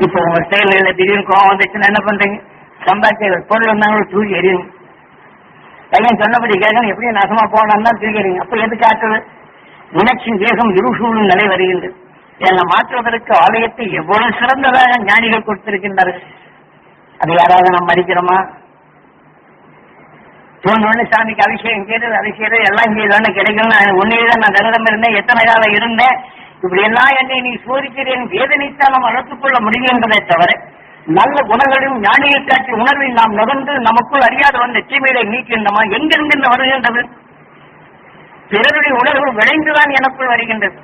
இப்போ உங்க செயல்ல திடீர்னு கோவம் வந்துச்சுன்னா என்ன பண்றீங்க? சம்பாதிக்க பொருள் வந்தாலும் தூக்கி எறியுங்க. பையன் சொன்னபடி கேட்கணும், எப்படியும் நாசமா போனான்னு தான் தூக்கி எறியுங்க. அப்ப எது காட்டுறது? உணர்ச்சியின் வேகம் இருசூழும் நிலை வருகின்றது. என்னை மாற்றுவதற்கு ஆலயத்தை எவ்வளவு சிறந்ததாக ஞானிகள் கொடுத்திருக்கின்றார்கள். அது யாராவது நாம் மதிக்கிறோமா? தோணுன்னு சாமிக்கு அபிஷேகம் செய்யறது எல்லாம் செய்யறோன்னு கிடைக்கணும். உன்னையதான் நான் விரதம் இருந்தேன், எத்தனை காலம் இருந்தேன், இப்படி எல்லாம் என்னை நீ சோதிக்கிறேன் வேதனைத்தான் நாம் வளர்த்துக் கொள்ள முடிகின்றதை தவிர நல்ல குணங்களையும் ஞானிகள் காட்சி உணர்வில் நாம் நுகர்ந்து நமக்குள் அறியாத வந்த தீமையை நீக்கின்றமா? எங்கிருந்து வருகின்றது? பிறருடைய உணர்வு விளைந்துதான் எனக்குள் வருகின்றது.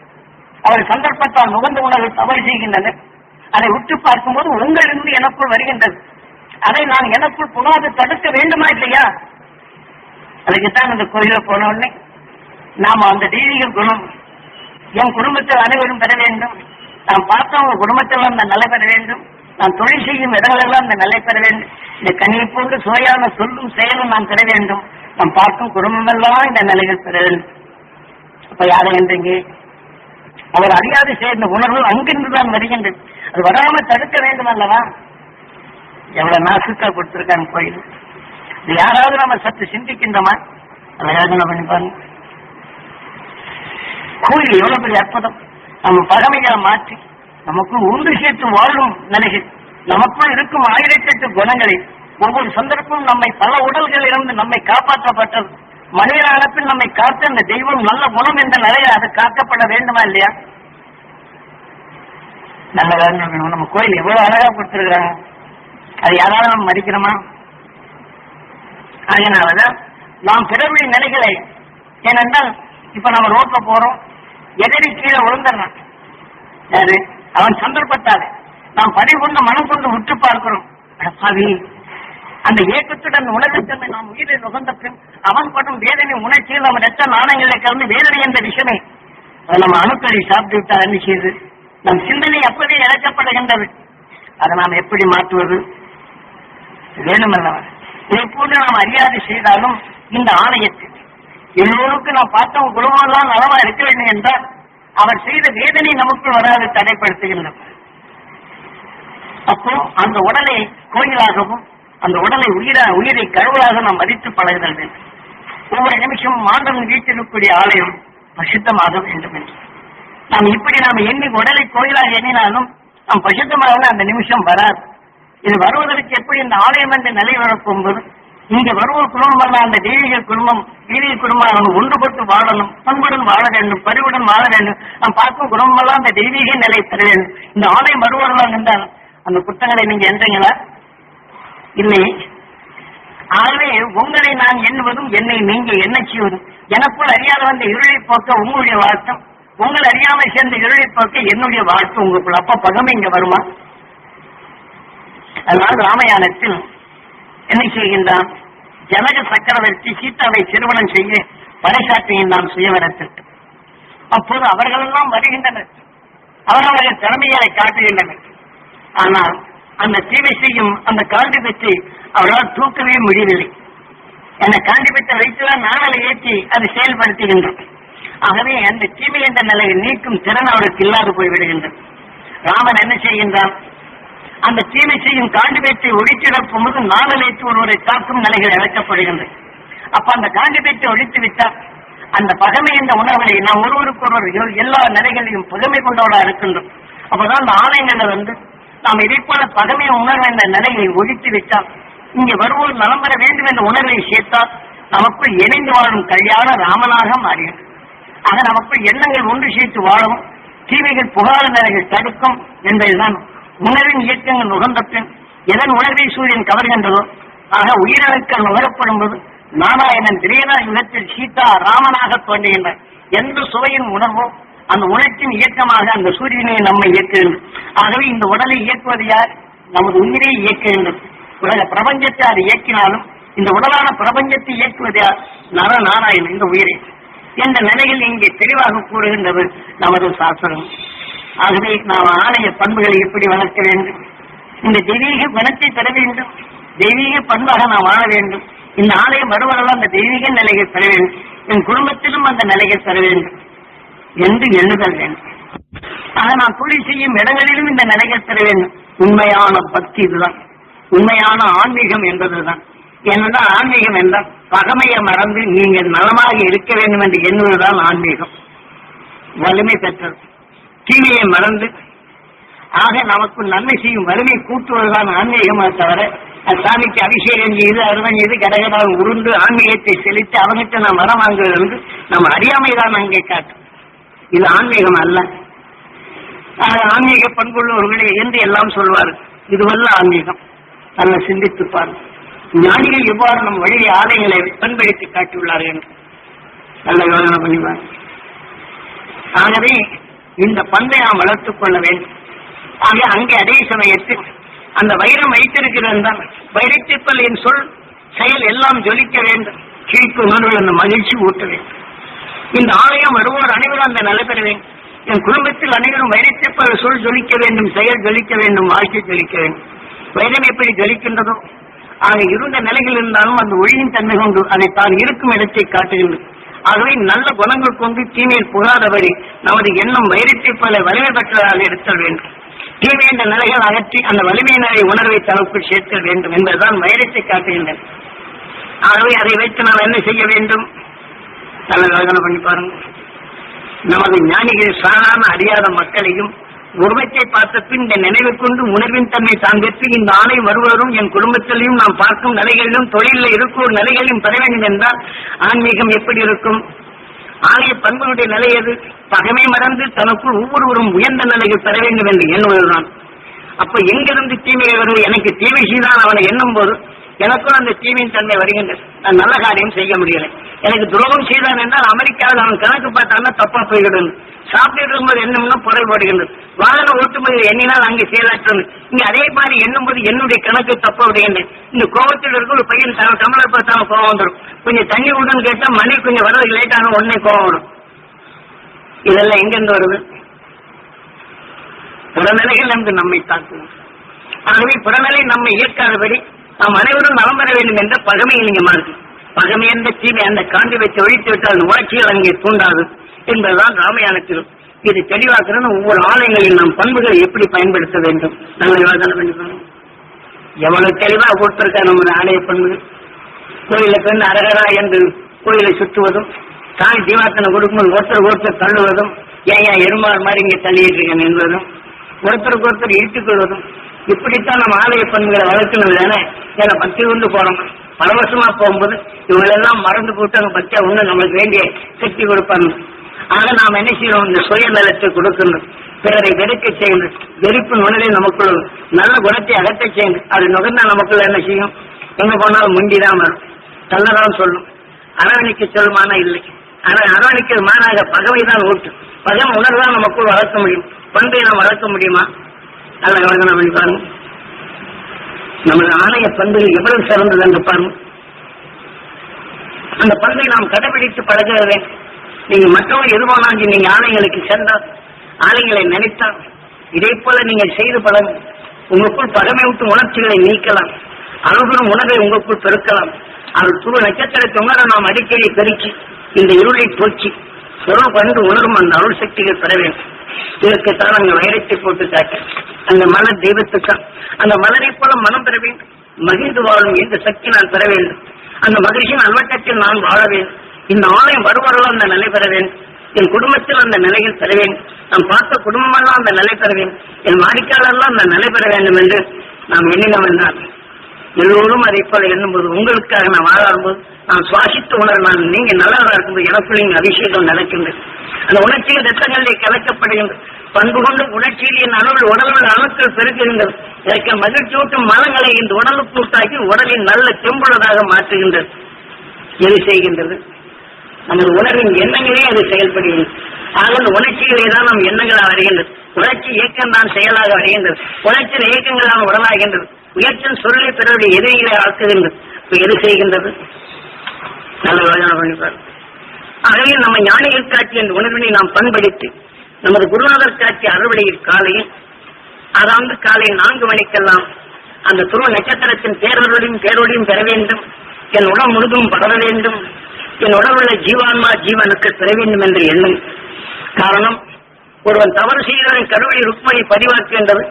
அவர் சந்தர்ப்பத்தால் நுகர்ந்த உணர்வு தவறு செய்கின்றனர். அதை உற்று பார்க்கும்போது உங்களிருந்து எனக்குள் வருகின்றது. அதை நான் எனக்குள் புகாது தடுக்க வேண்டுமா இல்லையா? அதுக்குத்தான் அந்த கோயில போன உடனே நாம அந்த தெய்வீக குணம் என் குடும்பத்தில் அனைவரும் பெற வேண்டும். நான் பார்த்தவங்க குடும்பத்தில் அந்த நிலை பெற வேண்டும். நான் தொழில் செய்யும் இடங்களெல்லாம் அந்த நிலை பெற வேண்டும். இந்த கனியை போன்று சுவையான சொல்லும் செயலும் நான் பெற வேண்டும். நாம் பார்க்கும் குடும்பமெல்லாம் இந்த நிலைகள் பெற வேண்டும். அப்ப யாரை என்றீங்க? அவர் அறியாது சேர்ந்த உணர்வு அங்கிருந்துதான் வருகின்றது. அது வராம தடுக்க வேண்டும் அல்லவா? எவ்வளவு நாசுக்கா கொடுத்திருக்காங்க கோயில். இது யாராவது நம்ம சற்று சிந்திக்கின்றோமா? அதை யோசனை பண்ணி பாருங்க. கோயில் எவ்வளவு பெரிய அற்புதம். நம்ம பழமைகளை மாற்றி நமக்குள் ஒன்று சேர்த்து வாழும் நிலைகள், நமக்குள் இருக்கும் 1008 குணங்களை ஒவ்வொரு சந்தர்ப்பமும் நம்மை பல உடல்களில் இருந்து நம்மை காப்பாற்றப்பட்டது. மனிதனிடத்தில் நம்மை காத்த அந்த தெய்வம் நல்ல குணம் என்ற நிலையில் அது காக்கப்பட வேண்டுமா இல்லையா? நல்ல வேணும். நம்ம கோயில் எவ்வளவு அழகா கொடுத்திருக்கிறாங்க. அது யாராவது நம்ம மதிக்கிறோமா? அதனாலதான் நாம் பிறருடைய நிலைகளை, ஏனென்றால் இப்ப நம்ம ரோட்ல போறோம், எதிரி கீழே விழுந்துடுறான். யாரு? அவன் சந்தர்ப்பத்தால் நாம் பதிவுகொண்டு மனம் கொண்டு உற்று பார்க்கிறோம். அந்த ஏக்கத்துடன் உலகத்தன்மை நாம் உயிரை நுகர்ந்த பின் அவன் படும் வேதனை உணர்ச்சியில் நம்ம ரத்த நாணயங்களை கலந்து வேதனை என்ற விஷயமே அதை நம்ம அணுக்களை சாப்பிட்டு விட்டால் என்ன செய்து நம் சிந்தனை அப்படியே இழக்கப்படுகின்றது. அதை நாம் எப்படி மாற்றுவது? வேணுமல்லவா? இதை போன்று நாம் அறியாது செய்தாலும் இந்த ஆலயத்தில் எல்லோருக்கும் நாம் பார்த்தவங்க குடும்பம்லாம் நலமா இருக்க வேண்டும் என்றால் அவர் செய்த வேதனை நமக்கு வராது தடைப்படுத்துகின்றன. அப்போ அந்த உடலை கோயிலாகவும் அந்த உடலை உயிரை கடவுளாக நாம் மதித்து பழகுதல் வேண்டும். ஒவ்வொரு நிமிஷமும் ஆண்டவன் வீட்டிற்குரிய ஆலயம் பரிசுத்தமாக வேண்டும் என்று நாம் இப்படி நாம் எண்ணி உடலை கோயிலாக எண்ணினாலும் நாம் பரிசுத்தமாக அந்த நிமிஷம் வராது. இது வருவதற்கு எப்படி இந்த ஆலயம் என்ற நிலை வரப்போகும்போது இங்க வருவோர் குடும்பம் அந்த தெய்வீக குடும்பம் ஒன்றுபட்டு வாழணும், பண்புடன் வாழ வேண்டும், பரிவுடன் வாழ வேண்டும். நாம் பார்க்கும் குடும்பமெல்லாம் அந்த தெய்வீக நிலை பெற வேண்டும். இந்த ஆலயம் வருவார்கள் என்றால் அந்த குற்றங்களை நீங்க எண்றீங்களா? இல்லை. ஆகவே உங்களை நான் எண்ணுவதும் என்னை நீங்க என்ன செய்வதும் எனக்குள் அறியாத வந்த இருளை போக்க உங்களுடைய வாழ்த்தம், உங்கள் அறியாமல் சேர்ந்த இருளை போக்க என்னுடைய வாழ்த்து உங்களுக்குள். அப்ப பகமை இங்க வருமா? அதனால் ராமாயணத்தில் என்ன செய்கின்றான்? ஜனக சக்கரவர்த்தி சீதாவை திருமணம் செய்ய பறைசாற்றுகின்றான் சுயவரத்திற்கு. அப்போது அவர்களெல்லாம் வருகின்றனர், அவர்களுடைய திறமையை காட்டுகின்றனர். ஆனால் அந்த தீமை செய்யும் அந்த காண்டிபத்தை அவர்களால் தூக்கவே முடியவில்லை. அந்த காண்டிபத்தை வைத்துதான் நாணலை ஏற்றி அதை செயல்படுத்துகின்றோம். ஆகவே அந்த தீமை என்ற நிலையை நீக்கும் திறன் அவருக்கு இல்லாது போய்விடுகின்றது. ராமன் என்ன செய்கின்றான்? அந்த தீமை செய்யும் காண்டிபத்தை ஒழித்திடப்பும் போது நாணலேற்று ஒருவரை தாக்கும் நிலைகள் இழக்கப்படுகின்றது. அப்ப அந்த காண்டிபத்தை ஒழித்து விட்டால் அந்த பகமை என்ற உணர்வுகளை நாம் ஒருவருக்கொருவர் எல்லா நிலைகளையும் பகமை கொண்டவர்களாக இருக்கின்றோம். அப்பதான் அந்த ஆலயங்கள் நாம் இதை போல பகமையை உணர்வு என்ற நிலையை ஒழித்து விட்டால் இங்கே வருவோர் நலம் பெற வேண்டும் என்ற உணர்வை சேர்த்தால் நமக்குள் இணைந்து வாழும் கல்யாண ராமனாக மாறுகிறது. ஆக நமக்குள் எண்ணங்கள் ஒன்று சேர்த்து வாழவும் தீமைகள் புகாத நிலைகள் தடுக்கும் என்பதுதான் உணர்வின் இயக்கங்கள் நுகர்ந்த பின் எதன் உணர்வை சூரியன் கவர்கின்றதோ ஆக உயிரணுக்கள் நுகரப்படும் போது நாராயணன் திரேனா யுகத்தில் சீதா ராமனாக தோன்றுகின்ற எந்த சுவையின் உணர்வோ அந்த உணர்ச்சியின் இயக்கமாக அந்த சூரியனை நம்மை இயக்குகின்றது. ஆகவே இந்த உடலை இயக்குவது யார்? நமது உயிரை இயக்குகின்றது. உலக பிரபஞ்சத்தை அது இயக்கினாலும் இந்த உடலான பிரபஞ்சத்தை இயக்குவது யார்? நரநாராயணன் இந்த உயிரை என்ற நிலையில் இங்கே தெளிவாக கூறுகின்றது நமது சாஸ்திரம். ஆகவே நாம் ஆலய பண்புகளை எப்படி வளர்க்க வேண்டும்? இந்த தெய்வீக குணத்தை பெற வேண்டும், தெய்வீக பண்பாக நாம் வாழ வேண்டும். இந்த ஆலயம் வருவதெல்லாம் அந்த தெய்வீக நிலைகள் பெற வேண்டும், என் குடும்பத்திலும் அந்த நிலைகள் பெற வேண்டும் என்று எண்ணுதல் வேண்டும். ஆக நாம் தொழில் செய்யும் இடங்களிலும் இந்த நிலைகள் பெற வேண்டும். உண்மையான பக்தி இதுதான், உண்மையான ஆன்மீகம் என்பதுதான். என்னதான் ஆன்மீகம் என்றால் பகமையை மறந்து நீங்கள் நலமாக இருக்க வேண்டும் என்று எண்ணுவதுதான் ஆன்மீகம். வலிமை பெற்றது. தீமையை மறந்து ஆக நமக்கு நன்மை செய்யும் வலிமை கூட்டுவதுதான் ஆன்மீகமே தவிர சாமிக்கு அபிஷேகம் செய்து அருவன் செய்து கடகடால் உருண்டு ஆன்மீகத்தை செலுத்தி அவனுக்கு நாம் வரம் வாங்குவது வந்து நம்ம அறியாமைதான் அங்கே காட்டும். இது ஆன்மீகம் அல்ல. ஆன்மீக பண்புள்ளவர்களே என்று எல்லாம் சொல்வார். இதுவல்ல ஆன்மீகம். நல்ல சிந்தித்துப்பார். ஞானிகள் எவ்வாறு நம் வழியை ஆலயங்களை பண்படுத்தி காட்டியுள்ளார்கள் என்று நல்ல யோசனை பண்ணிவார். ஆகவே இந்த பண்பை நாம் வளர்த்துக் கொள்ள வேண்டும். ஆக அங்கே அதே சமயத்தில் அந்த வைரம் வைத்திருக்கிறதா வைரத்திற்பல் என் சொல் செயல் எல்லாம் ஜொலிக்க வேண்டும். கீழ்க்கு உணர்வு அந்த மகிழ்ச்சி ஊட்ட வேண்டும். இந்த ஆலயம் வருவோர் அனைவரும் அந்த நிலை பெற வேண்டும். என் குடும்பத்தில் அனைவரும் வைரத்திற்பல் சொல் ஜொலிக்க வேண்டும், செயல் ஜொலிக்க வேண்டும், வாழ்க்கை ஜொலிக்க வேண்டும். வைரம் எப்படி ஜொலிக்கின்றதோ ஆக இருந்த நிலைகள் இருந்தாலும் அந்த ஒளியின் தன்மை கொண்டு அதை தான் இருக்கும் இடத்தை காட்டுகின்றது. ஆகவே நல்ல குணங்கள் கொண்டு தீமையில் புகாதபடி நமது எண்ணம் வைரத்தை போல வலிமை பெற்றதாக எடுத்தல் வேண்டும். தீமை என்ற நிலைகள் அகற்றி அந்த வலிமையினரை உணர்வை தனக்குள் சேர்த்தல் வேண்டும் என்பதுதான் வைரத்தை காட்டுகின்றன. ஆகவே அதை வைத்து நாம் என்ன செய்ய வேண்டும்? நல்ல யோசனை பண்ணி பாருங்க. நமது ஞானிகள் சாதாரண அறியாத மக்களையும் உருவத்தை பார்த்த பின் இந்த நினைவு கொண்டு உணர்வின் தன்மை தான் பெற்று இந்த ஆணை வருவதும் என் குடும்பத்திலையும் நாம் பார்க்கும் நிலைகளிலும் தொழிலில் இருக்கும் நிலைகளிலும் பெற வேண்டும் என்றால் ஆன்மீகம் எப்படி இருக்கும்? ஆலய பண்புடைய நிலை எது? பகமை மறந்து தனக்குள் ஒவ்வொருவரும் உயர்ந்த நிலையில் பெற வேண்டும் என்று எண்ணுவதுதான். அப்ப எங்கிருந்து தீமையை வருவது? எனக்கு தீமை செய்தான் அவனை எண்ணும் போது எனக்கும் அந்த தீமையின் தன்மை வருகின்றது. நான் நல்ல காரியம் செய்ய முடியலை. எனக்கு துரோகம் செய்தான் என்றால் அமெரிக்காவில் அவன் கணக்கு பார்த்தான்னா தப்பா போய்கிறது. சாப்பிட்டு இருக்கும்போது எண்ணம்னா புறை போடுகின்றது. வாகனம் ஓட்டும்போது எண்ணினால் அங்கே செயலாற்றது. இங்க அதே மாதிரி எண்ணும் போது என்னுடைய கணக்கு தப்பா விடுகின்றேன். இந்த கோபத்தில் இருக்க ஒரு பையன் தமிழர் பார்த்தாலும் கோபம் வந்துடும். கொஞ்சம் தண்ணி விடுன்னு கேட்டா மணி கொஞ்சம் வர்றது லேட்டான உடனே கோபம் வரும். இதெல்லாம் எங்கிருந்து வருது? புறநிலைகள் என்று நம்மை தாக்கும். ஆகவே புறநிலை நம்மை இயக்காதபடி நாம் அனைவரும் நலம் பெற வேண்டும் என்ற பகமை இல்லைங்கம்மா இருக்கு. பகமை என்ற தீமை அந்த காண்டி வைத்து ஒழித்து விட்டால் உணர்ச்சிகள் அங்கே தூண்டாது என்பதுதான் ராமாயணத்திலும். இது தெளிவாக்குறது ஒவ்வொரு ஆலயங்களில் நாம் பண்புகளை எப்படி பயன்படுத்த வேண்டும் நல்ல யோசனை பண்ணிக்கணும். எவ்வளவு தெளிவாக கொடுத்திருக்க நம்ம ஆலய பண்புகள். கோயில பெண் அரகரா என்று கோயிலை சுற்றுவதும், தாய் தீவாத்தனை கொடுக்கும்போது ஒருத்தர் தள்ளுவதும், ஏன் எருமாறு மாதிரி இங்கே தள்ளிட்டு இருக்கேன் என்பதும், ஒருத்தருக்கு ஒருத்தர் இழுத்துக் கொள்வதும், இப்படித்தான் நம்ம ஆலய பண்புகளை வளர்க்கணும் தானே. ஏன்னா பக்தி கொண்டு போறோம். பல வருஷமா போகும்போது இவங்களெல்லாம் மறந்து போட்டாங்க. பக்தியா ஒண்ணு நம்மளுக்கு வேண்டிய சக்தி கொடுப்பாங்க. ஆக நாம் என்ன செய்யணும்? இந்த சுயநலத்தை கொடுக்கணும், பிறரை வெறுக்க செய்யணும், வெறுப்பு உணர்வை நமக்குள்ள நல்ல குணத்தை அகற்ற செய்யணும். அது நுகர்ந்தா நமக்குள்ள என்ன செய்யும்? எங்க போனாலும் முண்டிதான் வரும், தள்ளதான் சொல்லும். அரவணைக்க சொல்லுமானா இல்லை. ஆனா அரவணைக்கிறது மானாக பகவைதான் ஊட்டும். பகமை உணர்வுதான் நமக்குள் வளர்க்க முடியும். பண்பை நாம் வளர்க்க முடியுமா? நல்ல யோசனை பண்ணி பாருங்க. நமது ஆலய பண்புகள் எவ்வளவு சிறந்தது என்று பாருங்க. அந்த பண்பை நாம் கடைபிடித்து பழகிறது. நீங்க மற்றவங்க எது போனாலும் நீங்க ஆலயங்களுக்கு சென்றால், ஆலயங்களை நினைத்தால், இதே போல நீங்கள் செய்து பழகும். உங்களுக்குள் பகமை விட்டு உணர்ச்சிகளை நீக்கலாம். அனுபவம் உணர்வை உங்களுக்குள் பெருக்கலாம். அது துரு நட்சத்திரத்தை உணர நாம் அடிக்கடி பெருக்கி இந்த இருளை போக்கி சுரம் கண்டு உணரும் அந்த அருள் சக்திகள் பெற வேண்டும். இதற்குத்தான் அங்க வைரத்தை போட்டு காட்ட அந்த மலர் தெய்வத்துக்கா அந்த மலரை போல மனம் பெற வேண்டும். மகிழ்ந்து வாழும் எந்த சக்தி நான் பெற வேண்டும். அந்த மகிழ்ச்சியின் அல்வட்டத்தில் நான் வாழ வேண்டும். இந்த ஆலயம் வருவரெல்லாம் அந்த நிலை பெற வேண்டும். என் குடும்பத்தில் அந்த நிலைகள் பெற வேண்டும். நாம் பார்த்த குடும்பமெல்லாம் அந்த நிலை பெற வேண்டும். என் வாடிக்கையாளர்லாம் அந்த நிலை பெற வேண்டும் என்று நாம் எண்ணினோம் என்றால் எல்லோரும் அதை போல எண்ணும்போது உங்களுக்காக நான் வாழாடும்போது நான் சுவாசித்து உணர நான் நீங்க நல்லதாக இருக்கும்போது எனக்குள்ள அபிஷேகம் நடக்கின்றது. அந்த உணர்ச்சிகள் ரத்தங்களிலே கலக்கப்படுகின்றது. பண்பு கொண்டு உணர்ச்சியில் என் அணுவில் உடலுள்ள அணுக்கள் பெருக்குகின்றது. இதற்கு மகிழ்ச்சியூட்டும் மலங்களை இந்த உடலுக்கு கூட்டாக்கி உடலின் நல்ல செம்புள்ளதாக மாற்றுகின்றது. எது செய்கின்றது? நமது உணர்வின் எண்ணங்களே அது செயல்படுகின்றது. ஆக அந்த உணர்ச்சிகளே தான் நம் எண்ணங்களாக வருகின்றது. உணர்ச்சி இயக்கம் தான் செயலாக வருகின்றது. உணர்ச்சியின் இயக்கங்களாக உடலாகின்றது. உயர்ச்சியின் சொல்லை பிறருடைய எதிரிகளை ஆக்குகின்றது. எது செய்கின்றது? நல்ல யோசனை பண்ணிப்பார். ஆகவே நம்ம ஞானிகள் காட்சி என்ற உணர்வினை நாம் பண்படுத்தி நமது குருநாதர் காட்சி அறுவடையில் காலையில் அதாவது காலை 4 மணிக்கெல்லாம் அந்த துருவ நட்சத்திரத்தின் பேரொழியும் பெற வேண்டும். என் உடல் முழுதும் பரவ வேண்டும். என் உடலுள்ள ஜீவான்மா ஜீவனுக்கு பெற வேண்டும் என்ற எண்ணம். காரணம், ஒருவன் தவறு செய்கிறவன் கருவழி ருக்மணி பதிவாக்குகின்றது.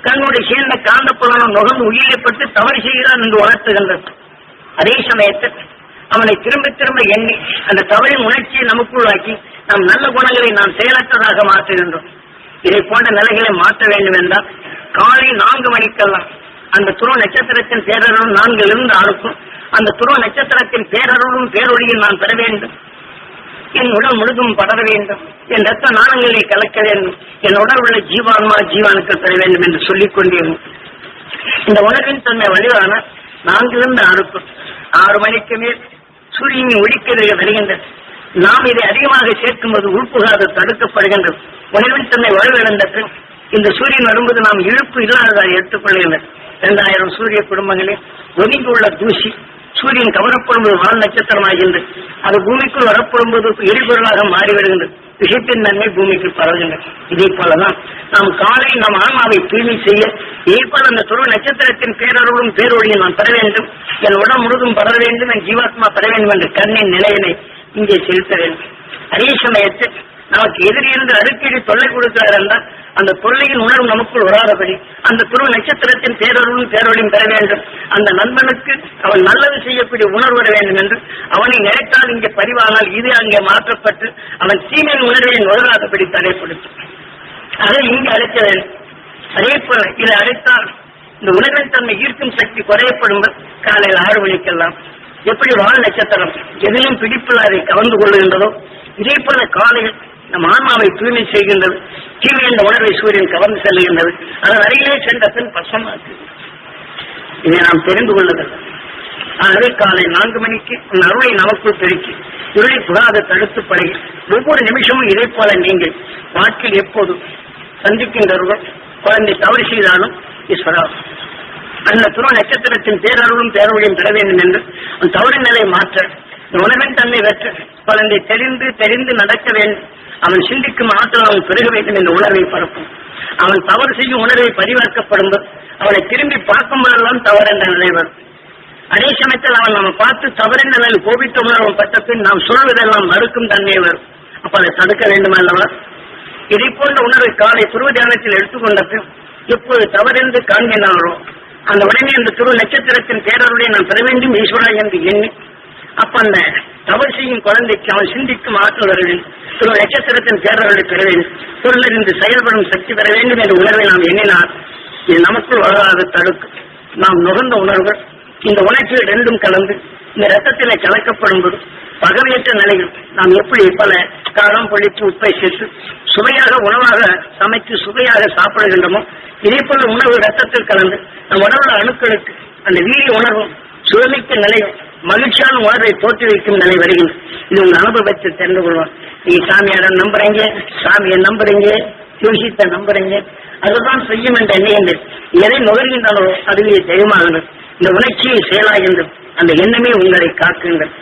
கண்ணுடைய சேர்ந்த காந்த புலனும் நுகர்ந்து உயிரிழப்பட்டு தவறு செய்கிறான் என்று உணர்த்துகின்றது. அதே சமயத்தில் அவனை திரும்ப திரும்ப எண்ணி அந்த தவறின் உணர்ச்சியை நமக்குள்ளாக்கி நாம் நல்ல குணங்களை நாம் செயலற்றதாக மாற்றுகின்றோம். இதை போன்ற நிலைகளை மாற்ற வேண்டும் என்றால் காலை 4 மணிக்கெல்லாம் அந்த துருவ நட்சத்திரத்தின் பேரருளும் 4 அறுக்கும் அந்த துருவ நட்சத்திரத்தின் பேரருளும் பேரொழியில் நான் பெற வேண்டும். என் உடல் முழுதும் படர வேண்டும். என் ரத்த நாணங்களை கலக்க வேண்டும். என் உடல் உள்ள ஜீவான்மா ஜீவானுக்கு பெற வேண்டும் என்று சொல்லிக் கொண்டே இந்த உணர்வின் தன்மை வழிவான 4 அறுக்கும் 6 மணிக்கு மேல் சூரியனின் ஒளிக்கதிர்கள் வருகின்றது. நாம் இதை அதிகமாக சேர்க்கும் போது உள்புகாது தடுக்கப்படுகின்றது. உணர்வின் தன்மை வலுவிழந்தது. இந்த சூரியன் வரும்போது நாம் இழுப்பு இல்லாததாக எடுத்துக்கொள்கின்றது. 2000 சூரிய குடும்பங்களில் ஒதுங்கி உள்ள தூசி சூரியன் கவரப்படும்போது வால் நட்சத்திரமாகின்றது. அது பூமிக்குள் வரப்படும்போது எரிபொருளாக மாறிவிடுகின்றது. விஷயத்தின் நன்மை பூமிக்கு பரவுகின்றது. இதே போலதான் நாம் காலை நம் ஆன்மாவை தூய்மை செய்ய இதே போல அந்த துருவ நட்சத்திரத்தின் பேரருளும் பேரொழியை நான் பெற வேண்டும். என் உடல் முழுதும் பரவ வேண்டும். என் ஜீவாத்மா பெற வேண்டும் என்ற கண்ணின் நிலையினை இங்கே செலுத்த வேண்டும். அதே சமயத்தில் நமக்கு எதிரிலிருந்து அடிக்கடி தொல்லை கொடுக்கிறார் என்றால் அந்த தொல்லையின் உணர்வு நமக்குள் வராதபடி அந்த துருவ நட்சத்திரத்தின் பேரருளும் பேரொழியும் பெற வேண்டும். அந்த நண்பனுக்கு அவன் நல்லது செய்யக்கூடிய உணர்வு வர வேண்டும் என்று அவனை நினைத்தால் இங்கே பதிவானால் இது அங்கே மாற்றப்பட்டு அவன் தீமையின் உணர்வை நுகராதபடி தடைப்படுத்தும். அதை இங்கு அழைக்க வேண்டும். அதே போல இதை அழைத்தால் இந்த உணர்வின் தன்மை ஈர்க்கும் சக்தி குறையப்படும். காலையில் 6 மணிக்கெல்லாம் எப்படி வால் நட்சத்திரம் எதிலும் பிடிப்பில்லாதை கவர்ந்து கொள்ளுகின்றதோ இதே போல காலையில் நம் ஆன்மாவை தூய்மை செய்கின்றது. தீமை என்ற உணர்வை சூரியன் கவர்ந்து செல்கின்றது. அதன் அருகிலே சென்ற பின் பசமாக்கு இதை நாம் தெரிந்து கொள்ளுதல். ஆகவே காலை 4 மணிக்கு உன் அருளை நமக்குள் பெருக்கி இருளை புகாத தடுத்து பழகி ஒவ்வொரு நிமிஷமும் இதே போல நீங்கள் வாழ்க்கையில் எப்போது சந்திக்கின்றவர்கள் குழந்தை தவறு செய்தாலும் ஈஸ்வரா அந்த துருவ நட்சத்திரத்தின் பேரருளும் பேரொழியும் பெற வேண்டும் என்று அந்த தவறின் நிலை மாற்ற உணவின் தன்மை பெற்ற குழந்தை தெரிந்து நடக்க வேண்டும். அவன் சிந்திக்கும் ஆற்றல் அவன் பெருக வேண்டும் என்ற உணர்வை பரப்பும். அவன் தவறு செய்யும் உணர்வை பதிவாக்கப்படும் அவனை திரும்பி பார்க்கும் போதெல்லாம் தவறு என்ற நிலை வரும். அதே சமயத்தில் அவன் நம்ம பார்த்து தவறின் நிலையில் கோபித்த உணர்வு பட்ட பின் நாம் சொல்வதெல்லாம் மறுக்கும் தன்மை வரும். அப்ப அதை தடுக்க வேண்டும் அல்லவா? இதை போன்ற உணர்வை காலை துருவ தியானத்தில் எடுத்துக்கொண்ட பின் எப்போது தவறென்று காண்கின்றாரோ அந்த உடனே அந்த துருவ நட்சத்திரத்தின் பேரருடைய நான் பெற வேண்டும் ஈஸ்வரா என்று எண்ணி அப்ப அந்த தவறு செய்யும் குழந்தைக்கு அவன் சிந்திக்கும் ஆற்றல் வர வேண்டும். துருவ நட்சத்திரத்தின் பேரருடைய பெற வேண்டும். பொருளிலிருந்து செயல்படும் சக்தி பெற வேண்டும் என்ற உணர்வை நாம் எண்ணினால் இது நமக்குள் வளராத தடுக்கும். நாம் நுகர்ந்த உணர்வுகள் இந்த உணர்ச்சிகள் 2 கலந்து இந்த ரத்தத்திலே கலக்கப்படும் போது பகவையற்ற நிலையில் நாம் எப்படி பல காரம் பொழித்து உப்பை சேர்த்து சுவையாக உணவாக சமைத்து சுவையாக சாப்பிடுகின்றோமோ இதே போல உணவு ரத்தத்தில் கலந்து நம் உணவுள்ள அணுக்களுக்கு அந்த வீரிய உணர்வும் சுவைமிக்க நிலையும் மகிழ்ச்சியான உணர்வை தோற்றி வைக்கும் நிலை வருகின்றது. இது உங்க அனுபவத்தை தெரிந்து கொள்வோம். நீங்க சாமியார நம்புறீங்க, சாமியை நம்புறீங்க, யோசித்த நம்புறீங்க, அதுதான் செய்யும் என்ற எண்ணெய் எதை நுகர்கின்றனோ அதுவே தெய்வமாகிறது. இந்த உணர்ச்சியை செயலாகின்றது. அந்த எண்ணமே உங்களை காக்குங்கள்.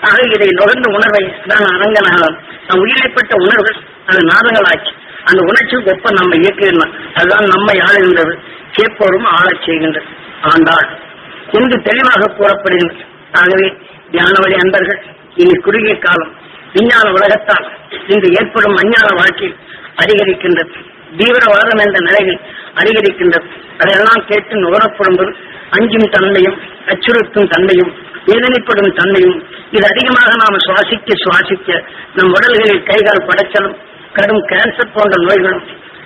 ஆக இதை நுகர்ந்த உணர்வை தான் அரங்கனாகலாம் நம் உயிரிழப்பட்ட உணர்வுகள் அது நாதங்களாக்கி அந்த உணர்ச்சிக்கு ஒப்ப நம்ம இயக்குகின்றோம். அதுதான் நம்மை ஆளுகின்றது. கேட்போரும் ஆளச் செய்கின்றது. ஆண்டாள் கொண்டு தெளிவாக கூறப்படுகின்றது. ஆகவே தியான வழி அன்பர்கள் இனி குறுகிய காலம் விஞ்ஞான உலகத்தால் இன்று ஏற்படும் அஞ்ஞான வாழ்க்கை அதிகரிக்கின்றது. தீவிரவாதம் என்ற நிலையில் அதிகரிக்கின்றது. அதையெல்லாம் கேட்டு நுகரப்படும்போது அஞ்சும் தன்மையும் அச்சுறுத்தும் தன்மையும் வேதனைப்படும் தன்மையும் இது அதிகமாக நாம் சுவாசிக்க நம் உடல்களில் கைகால் படைச்சலும் கடும் கேன்சர் போன்ற நோய்களும்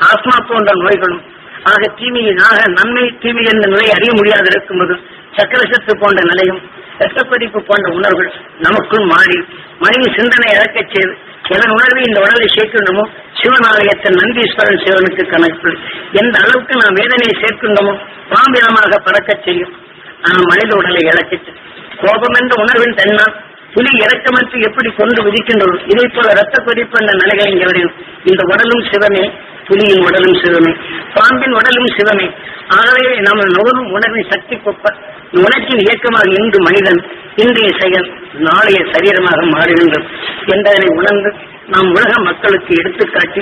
ஆஸ்மா போன்ற நோய்களும் ஆக தீமையினாக நன்மை தீமை என்ற நிலை அறிய முடியாது இருக்கும்போது சக்கரசத்து போன்ற நிலையும் ரத்தப்பதிப்பு போன்ற உணர்வுகள் நமக்குள் மாறி மனித சிந்தனை இழக்கச் செய்து எதன் உணர்வை இந்த உடலை சேர்க்கின்றோமோ சிவனாலயத்தின் நந்தீஸ்வரன் சிவனுக்கு கணக்கு எந்த அளவுக்கு நாம் வேதனையை சேர்க்கின்றோமோ பாம்பிரமாக பறக்கச் செய்யும். ஆனால் மனித உடலை இழக்கச் கோபம் என்ற உணர்வின் தன்னால் புலி இறக்கமற்று எப்படி கொண்டு விதிக்கின்றோம் இதை போல ரத்த கொதிப்பு என்ற நிலைகளை இங்கே வரையும். இந்த உடலும் சிவமே, புலியின் உடலும் சிவமே, பாம்பின் உடலும் சிவமே. ஆகவே நம்ம நுகரும் உணர்வின் சக்தி கொப்ப உணர்ச்சியின் இயக்கமாக இன்று மனிதன் இன்றைய செயல் நாளைய சரீரமாக மாறுகின்றது என்பதனை உணர்ந்து நாம் உலக மக்களுக்கு எடுத்துக்காட்டி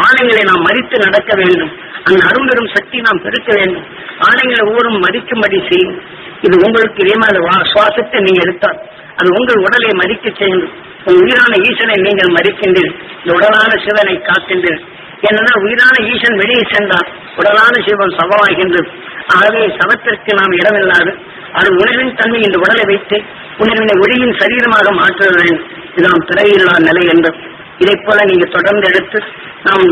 ஆணைகளை நாம் மதித்து நடக்க வேண்டும். அந்த அரும்பெரும் சக்தி நாம் பெருக்க வேண்டும். ஆணைகளை ஒவ்வொரும் மதிக்கும்படி செய்யும். இது உங்களுக்கு இதேமாதிரி சுவாசத்தை நீங்கள் எடுத்தால் அது உங்கள் உடலை மதிக்க செய்யும். உங்கள் உயிரான ஈசனை நீங்கள் மதிக்கின்றீர்கள். இந்த உடலான சிவனை காக்கின்றீர்கள். ஏனென்றால் உயிரான ஈசன் வெளியே சென்றால் உடலான சிவம் சமமாகின்றது. ஆகவே சமத்திற்கு நாம் இடமில்லாது அது உணர்வின் தன்மை இந்த உடலை வைத்து உணர்வினை ஒளியின் சரீரமாக மாற்றுவது வேண்டும். இதுதான் பிறவியில்லா நிலை என்றும். இதை போல நீங்க தொடர்ந்து எடுத்து நாம்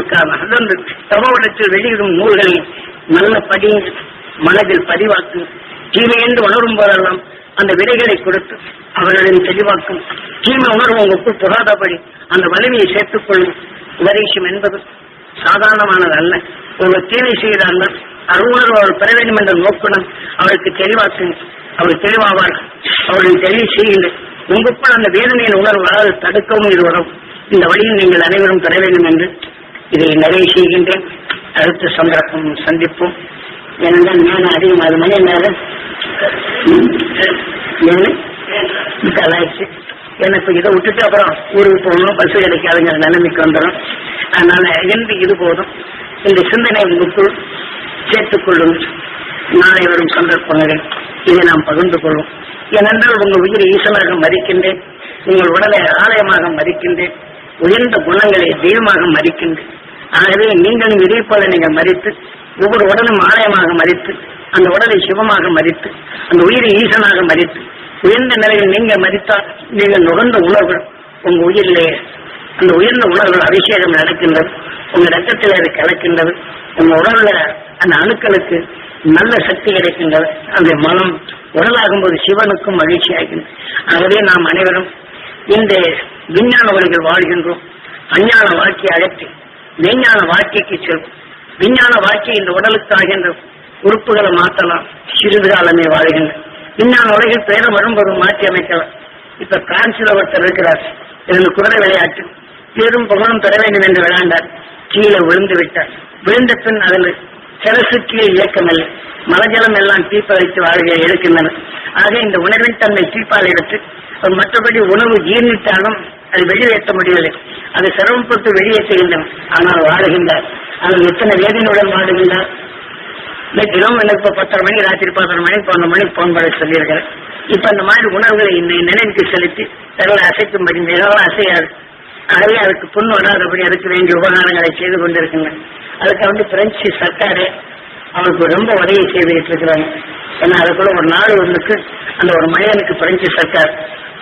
தகவலத்தில் வெளியிடும் நூல்களை நல்ல படி மனதில் பதிவாக்கும். தீமை என்று உணரும் போதெல்லாம் அந்த விடைகளை கொடுத்து அவர்களின் தெளிவாக்கும். தீமை உணர்வு உங்களுக்குள் புகாதபடி அந்த வலிமையை சேர்த்துக் கொள்ளும். உபதேசம் என்பது சாதாரணமானது அல்ல. ஒரு தீமை செய்தால் அருணர்வு அவர் பெற வேண்டும் என்ற நோக்குடன் அவருக்கு தெளிவாக்கும். அவர் தெளிவாவார்கள். அவர்கள் தெளிவு செய்யுங்கள். உங்களுக்குள் அந்த வேதனையின் உணர்வு வராது தடுக்கவும் இது வரும். இந்த வழியில் நீங்கள் அனைவரும் பெற வேண்டும் என்று இதை நிறைவு செய்கின்றேன். அடுத்த சந்தர்ப்பம் சந்திப்போம். ஏனென்றால் நேரம் அதிகம், அது மணி நேரம் ஆயிடுச்சு. எனக்கு இதை விட்டுட்டு அப்புறம் ஊருக்கு போகணும், பஸ் கிடைக்காதுங்கிற நிலைமைக்கு வந்துடும். அதனால என்று இது போதும். இந்த சிந்தனை உங்களுக்குள் சேர்த்துக் கொள்ளும். நாளை வரும் சந்தர்ப்பங்களில் இதை நாம் பகிர்ந்து கொள்வோம். ஏனென்றால் உங்கள் உயிரை ஈசனாக மதிக்கின்றேன், உங்கள் உடலை ஆலயமாக மதிக்கின்றேன், உயர்ந்த குணங்களை தெய்வமாக மதிக்கின்றேன். ஆகவே நீங்களும் இதே போல நீங்கள் மதித்து ஒவ்வொரு உடலும் ஆலயமாக மதித்து அந்த உடலை சிவமாக மதித்து அந்த உயிரை ஈசனாக மதித்து உயர்ந்த நிலையில் நீங்கள் மதித்தால் நீங்கள் நுகர்ந்த உணர்வுகள் உங்க உயிரிலே அந்த உயர்ந்த உணர்வுகள் அபிஷேகம் நடக்கின்றது. உங்க ரத்தத்தில் அது கலக்கின்றது. உங்க உடல்ல அந்த அணுக்களுக்கு நல்ல சக்தி கிடைக்கின்றது. அந்த மனம் உடலாகும்போது சிவனுக்கும் மகிழ்ச்சி ஆகின்றது. ஆகவே நாம் அனைவரும் இந்த விஞ்ஞான வழிகள் வாழ்கின்றோம். அஞ்ஞான வாழ்க்கையை அழைத்து மெய்ஞான வாழ்க்கைக்கு செல்வோம். விஞ்ஞான வாழ்க்கை இந்த உடலுக்கு ஆகின்ற உறுப்புகளை மாற்றலாம். சிறிது காலமே வாழ்கின்ற விஞ்ஞான உலகில் பேரம் வரும்போது மாற்றி அமைக்கலாம். இப்ப பிரான்சில் ஒருத்தர் இருக்கிறார். இரண்டு குதிரை விளையாட்டு பேரும் புகழும் பெற வேண்டும் என்று விளையாண்டார். கீழே விழுந்து விட்டார். விழுந்த பின் அதில் சிறசு கீழே இயக்கமில்லை. மலஜலம் எல்லாம் தீப்ப வைத்து வாழ்க்கையை எடுக்கின்றனர். ஆக இந்த உணர்வின் தன்மை தீப்பால் எடுத்து மற்றபடி உணவு ஜீர்ணித்தாலும் அது வெளியேற்ற முடியவில்லை. அதை சிரமப்பட்டு வெளியேற்றுகின்றன. ஆனால் வாழுகின்றார். அதில் எத்தனை வேதனையுடன் வாழுகின்றார். தினம் எனக்கு இப்போ 10:30 மணி, ராத்திரி 11 மணிக்கு 12 மணிக்கு போன் பண்ண சொல்லியிருக்கிறேன். இப்ப அந்த மாதிரி உணர்வுகளை நினைவுக்கு செலுத்தி தங்களை அசைக்கும்படி மிகவும் அசையாது. ஆகவே அதுக்கு புண் வராதபடி அதுக்கு வேண்டிய உபகாரங்களை செய்து கொண்டிருக்கின்றன. அதுக்கு பிரெஞ்சு சர்க்காரு அவருக்கு ரொம்ப உதவி செய்துகிட்டு இருக்கிறாங்க. ஏன்னா அதுக்குள்ள ஒரு நாள் ஒன்றுக்கு அந்த ஒரு மனிதனுக்கு பிரெஞ்சு சர்க்கார்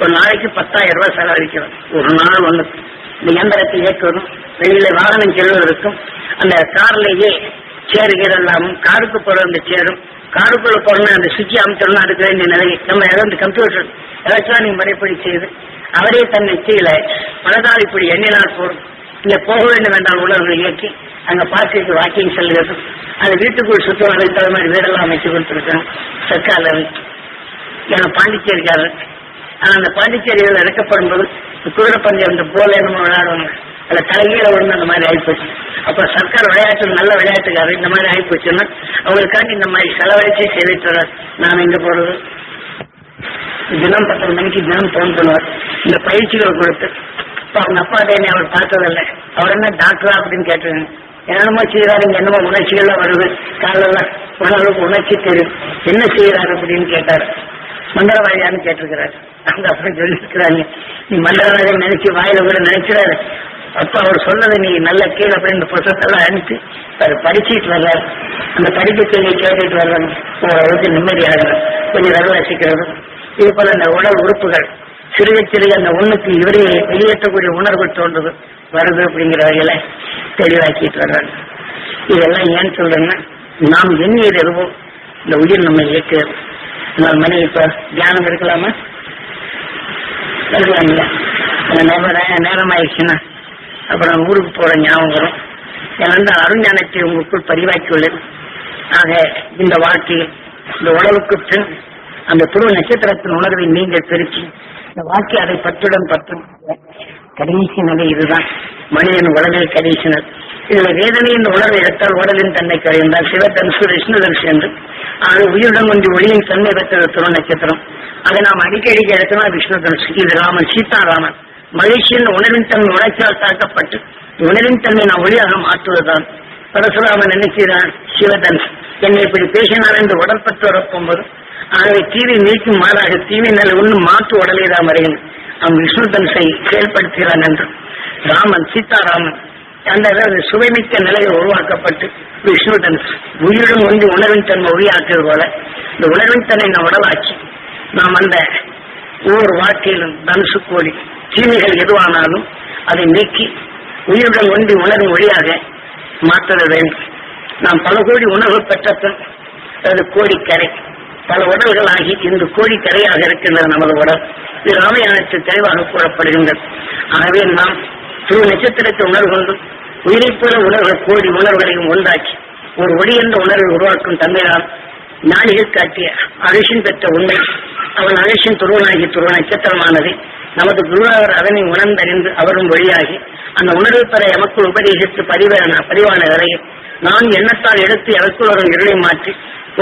ஒரு நாளைக்கு 10,000 ரூபாய் செலவழிக்கிறோம். ஒரு நாள் ஒன்றுக்கு இந்த இயந்திரத்தை இயக்குவதும் வெளியில வாகனம் செல்வதற்கும் அந்த கார்லேயே சேருகிற எல்லாமும் காருக்கு போற அந்த சேரும் காருக்குள்ள போறோம்னா அந்த சுவிட்சை அமைச்சோம்னா அதுக்கு வேண்டிய நிலை நம்ம ஏதாவது கம்ப்யூட்டர் எலக்ட்ரானிக் முறைப்படி செய்து அவரே தன் நெற்றியில பலதால் இப்படி எண்ணினால் போறோம். இல்ல போக வேண்டும் என்றால் உணர்வுகளை இயக்கி அங்க பார்த்துக்கு வாக்கிங் செல்கிறது. அது வீட்டுக்குள் சுத்தம் அதுக்கு தகுந்த மாதிரி வீடெல்லாம் அமைச்சு கொடுத்துருக்கேன். சர்க்கார்ல ஏன்னா பாண்டிச்சேரிக்காரர். ஆனா அந்த பாண்டிச்சேரியில் இறக்கப்படும் போது குதிரை பந்தயம் அந்த போல நம்ம விளையாடுவாங்க. அதுல தலைகீழ விழுந்து அந்த மாதிரி ஆயிப்போச்சு. அப்ப சர்க்கார் விளையாட்டு நல்ல விளையாட்டுக்காரர். இந்த மாதிரி ஆயிப்போச்சுன்னா அவங்களுக்காண்டி இந்த மாதிரி செலவழிச்சே செய்துட்டு வர்றார். நான் எங்க போறது தினம் 10 மணிக்கு தினம் போன் பண்ணுவார். இந்த பயிற்சிகள் கொடுத்து இப்ப அவங்க அப்பா தேனி அவர் பார்த்ததில்லை. அவர் என்ன டாக்டரா அப்படின்னு கேட்டாங்க. என்னென்னமோ செய்யறாரு, இங்க என்னமோ உணர்ச்சிகள்லாம் வருது, காலெல்லாம் உணர்வுக்கு உணர்ச்சி தெரியும், என்ன செய்யறாரு அப்படின்னு கேட்டாரு. மந்திரவாதியான்னு கேட்டிருக்கிறாரு. அவங்க அப்படி சொல்லியிருக்கிறாங்க, நீ மந்திரவாதியை நினைச்சு வாயில கூட நினைச்சிடாரு. அப்ப அவர் சொன்னது நீ நல்ல கீழே அப்படின்னு இந்த புத்தகத்தெல்லாம் அனுப்பி அதை படிச்சுட்டு வர்றாரு. அந்த படிக்கத்தை நீ கேட்டுட்டு வர்றாங்க. ஓரளவுக்கு நிம்மதியாக கொஞ்சம் ரசிக்கிறது. இது போல இந்த உடல் உறுப்புகள் சிறுக சிறுக அந்த ஒண்ணுக்கு இவரே வெளியேற்றக்கூடிய உணர்வு தோன்றுது வருது அப்படிங்கிற வகையில தெளிவாக்கிட்டு வர்றாங்க. இதெல்லாம் ஏன்னு சொல்றேன்னா நாம் எண்ணியது எதுவோ இந்த உயிர் நம்ம இயக்குறது. மணி இப்ப தியானம் இருக்கலாமா? இருக்கலாங்களா? நேரம் ஆயிடுச்சுன்னா அப்புறம் ஊருக்கு போற ஞாபகம் வரும். ஏன்னா அருஞானத்தை உங்களுக்குள் பதிவாக்கி உள்ளது. ஆக இந்த வாழ்க்கையில் இந்த உடலுக்கு பின் அந்த துருவ நட்சத்திரத்தின் உணர்வை நீங்கள் பெருக்கி இந்த வாழ்க்கை அதை பற்றுடன் பற்றும் கடைசி நிலை இதுதான். மனிதன் உடலில் கடைசினர். இதுல வேதனை இந்த உணர்வை எடுத்தால் உடலின் தன்மை கரைந்தால் சிவதனுசு விஷ்ணுதனுசு என்று அது உயிருடன் ஒன்று ஒளியின் தன்மை பெற்ற துருவ நட்சத்திரம். அதை நாம் அடிக்கடி எடுத்தோம்னா விஷ்ணுதனுசு. இது ராமன், சீதாராமன். மகிழ்ச்சியின் உணர்வின் தன்மை உணர்ச்சியால் தாக்கப்பட்டு உணர்வின் தன்மை நான் ஒளியாக மாற்றுவதுதான். பரசுராமன் என்ன செய்தான்? சிவதனுசு. என்னை இப்படி பேசினார் என்று உடல் பற்று வரப்போகும்போது ஆகவே தீவை நீக்கும் மாறாக தீவை நிலை ஒன்றும் மாற்று உடலைதான் வருகிறது. அவன் விஷ்ணு தனுசை செயல்படுத்துகிறான் என்று ராமன், சீதாராமன் அந்த சுவைமிக்க நிலையை உருவாக்கப்பட்டு விஷ்ணு தன் உயிருடன் ஒன்றி உணர்வின் தன்மை ஒளியாக்குவது போல இந்த உணர்வின் தன்னை நம் உடலாக்கி நாம் அந்த ஒவ்வொரு வாழ்க்கையிலும் தனுசு கோடி தீமைகள் எதுவானாலும் அதை நீக்கி உயிருடன் ஒன்றி உணர்வின் ஒளியாக மாற்ற வேண்டும். நாம் பல கோடி உணர்வு பெற்ற அது கோடிக்கரை பல உடல்களாகி இந்த கோடிக்கரையாக இருக்கின்றது நமது உடல். இது ராமாயணத்தில் தெளிவாக கூறப்படுகின்றது. ஆகவே நாம் துருவ நட்சத்திரத்தை உணர்வு கொண்டு உயிரைப் போல உணர்வுகள் கோடி உணர்வுகளையும் ஒன்றாக்கி ஒரு ஒளி என்ற உணர்வை உருவாக்கும் தன்மையால் ஞானிகள் காட்டிய அரிசின் பெற்ற உண்மை அவன் அரிசின் துருவனாகி துருவ நட்சத்திரமானது நமது குருவாளர் அதனை உணர்ந்தறிந்து அவரும் வழியாகி அந்த உணர்வு பெற எமக்குள் உபதேசித்து பதிவான வரையில் நான் எண்ணத்தால் எடுத்து எமக்குள் வரும் இருளை மாற்றி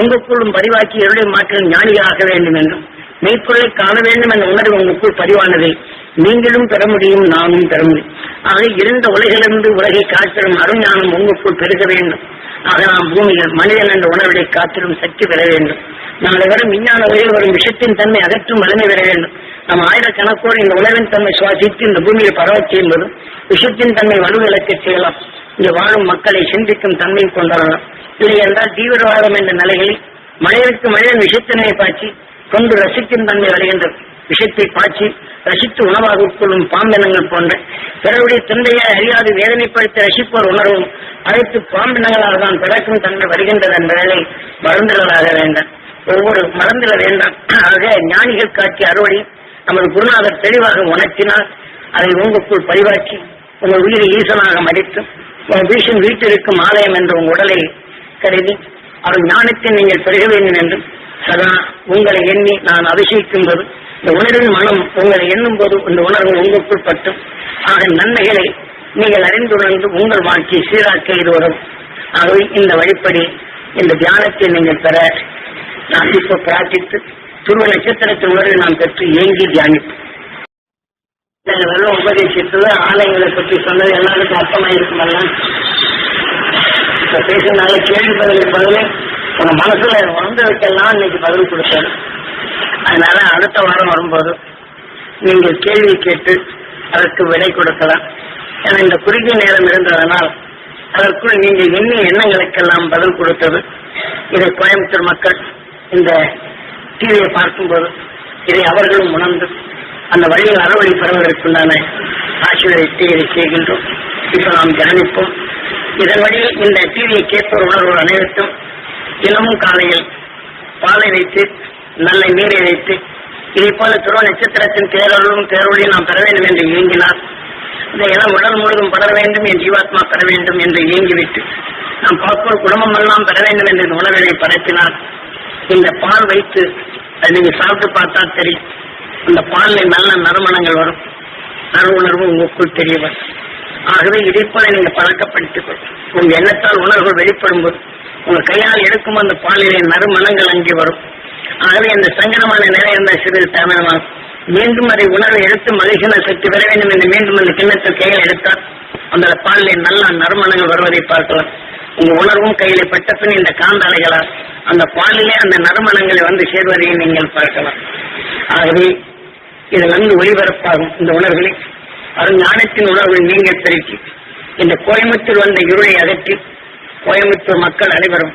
உங்களுக்குள்ளும் பதிவாக்கி இருளை மாற்ற ஞானிகளாக வேண்டும் என்றும் மெய்ப்பொருளை காண வேண்டும் என்ற உணர்வு உங்களுக்குள் பதிவானதை நீங்களும் பெற முடியும், நானும் பெற முடியும். ஆக இருந்த உலகிலிருந்து உலகை காத்திடும் அருஞானம் உங்களுக்குள் பெருக வேண்டும். ஆக நாம் பூமியில் மனிதன் என்ற உணர்வை காத்திடும் சக்தி பெற வேண்டும். நாளை வரும் விஞ்ஞான உலகில் வரும் விஷத்தின் தன்மை அகற்றும் வலிமை பெற வேண்டும். நாம் ஆயிரக்கணக்கோடு இந்த உணர்வின் தன்மை சுவாசித்து இந்த பூமியில் பரவச் செய்யும்போது விஷத்தின் தன்மை வலுவிழக்க செய்யலாம். இங்கு வாழும் மக்களை சிந்திக்கும் தன்மையை கொண்டாடலாம். இல்லை என்றால் தீவிரவாதம் என்ற நிலைகளில் மனிதனுக்கு மனிதன் விஷத்தன்மை பாய்ச்சி கொண்டு ரசிக்கும் தன்மை வருகின்றது. விஷத்தை பாய்ச்சி ரசித்து உணவாக உட்கொள்ளும் பாம்பினங்கள் போன்ற பிறருடைய தொண்டையை அறியாது வேதனைப்படுத்த ரசிப்போர் உணர்வும் அனைத்து பாம்பினங்களாக தான் பிறக்கும் தன்மை வருகின்றது என்பதை மறந்துள்ளதாக வேண்டாம். ஒவ்வொரு மறந்துட வேண்டாம். ஆக ஞானிகள் காட்டிய அறுவடை நமது குருநாதர் தெளிவாக உணர்த்தினால் அதை உங்களுக்குள் பதிவாக்கி உங்கள் உயிரை ஈசனாக மதித்து உங்கள் வீசின் வீட்டிற்கும் ஆலயம் என்ற உங்கள் உடலை கருதி அவர் ஞானத்தை நீங்கள் பெருக வேண்டும் என்றும் சதா உங்களை எண்ணி நான் அபிஷேகிக்கும் போது இந்த உணர்வின் மனம் உங்களை எண்ணும் போது இந்த உணர்வு உங்களுக்குள் பட்டும் ஆக நன்மைகளை நீங்கள் அறிந்துணர்ந்து உங்கள் வாழ்க்கையை சீராக்க இது வரும். ஆகவே இந்த வழிப்படி இந்த தியானத்தை நீங்கள் பெற நான் இப்போ பிரார்த்தித்து துருவ நட்சத்திரத்தின் உணர்வை நாம் பெற்று ஏங்கி தியானிப்போம். வெள்ளம் உபதேசித்தது ஆலயங்களை பற்றி சொன்னது எல்லாருக்கும் அர்த்தமாயிருக்குமல்ல. இப்ப பேசினால கேள்வி பதில் உங்க மனசுல வந்ததுக்கெல்லாம் இன்னைக்கு பதில் கொடுத்தாரு. அதனால அடுத்த வாரம் வரும்போது நீங்கள் கேள்வி கேட்டு அதற்கு விடை கொடுக்கலாம். ஏன்னா இந்த குறுகிய நேரம் இருந்ததனால் அதற்குள் நீங்கள் எண்ணிய எண்ணங்களுக்கெல்லாம் பதில் கொடுத்தது. இதை கோயம்புத்தூர் மக்கள் இந்த டிவியை பார்க்கும்போது இதை அவர்களும் உணர்ந்து அந்த வழியில் அறவழி பெறுவதற்குண்டான ஆசீர்வதித்து இதை செய்கின்றோம். இப்ப நாம் தியானிப்போம். இதன் வழியில் இந்த டிவியை கேட்பவர் உணர்வு அனைவருக்கும் தினமும் காலையில் பாலை வைத்து நல்ல நீரை வைத்து இதை போல துருவ நட்சத்திரத்தின் தேரொழும் தேரொழியும் நாம் பெற வேண்டும் என்று இயங்கினார். இந்த இனம் உடல் முழுவதும் படர வேண்டும், என் ஜீவாத்மா பெற வேண்டும் என்று இயங்கிவிட்டு நாம் பார்ப்போர் குடும்பம் எல்லாம் பெற வேண்டும் என்று இந்த உணர்வை படைத்தினார். இந்த பால் வைத்து அது நீங்க சாப்பிட்டு பார்த்தா தெரியும். அந்த பாலில் நல்ல நறுமணங்கள் வரும். நறுவுணர்வு உங்களுக்குள் தெரிய வரும். ஆகவே இதை போல நீங்க பழக்கப்படுத்திக் கொள்ளும். உங்க எண்ணத்தால் உணர்வுகள் வெளிப்படும் போது உங்க கையால் எடுக்கும் அந்த பாலிலே நறுமணங்கள் அங்கே வரும். ஆகவே அந்த சங்கடமான நிலை இருந்தால் சிறிது தாமதமாகும். மீண்டும் அதை உணர்வை எடுத்து மகிழ்ச்சியான சக்தி பெற வேண்டும் என்று மீண்டும் அந்த கிண்ணத்தை கையில் எடுத்தால் அந்த பாலிலே நல்ல நறுமணங்கள் வருவதை பார்க்கலாம். உங்க உணர்வும் கையில பட்ட பின் இந்த காந்தாலைகளால் அந்த பாலிலே அந்த நறுமணங்களை வந்து சேர்வதை நீங்கள் பார்க்கலாம். ஆகவே இது நன்கு ஒளிபரப்பாகும். இந்த உணர்வுகளை அருஞானத்தின் உணர்வை நீங்கள் பெருக்கி இந்த கோயம்புத்தூர் வந்த இருளை அகற்றி கோயம்புத்தூர் மக்கள் அனைவரும்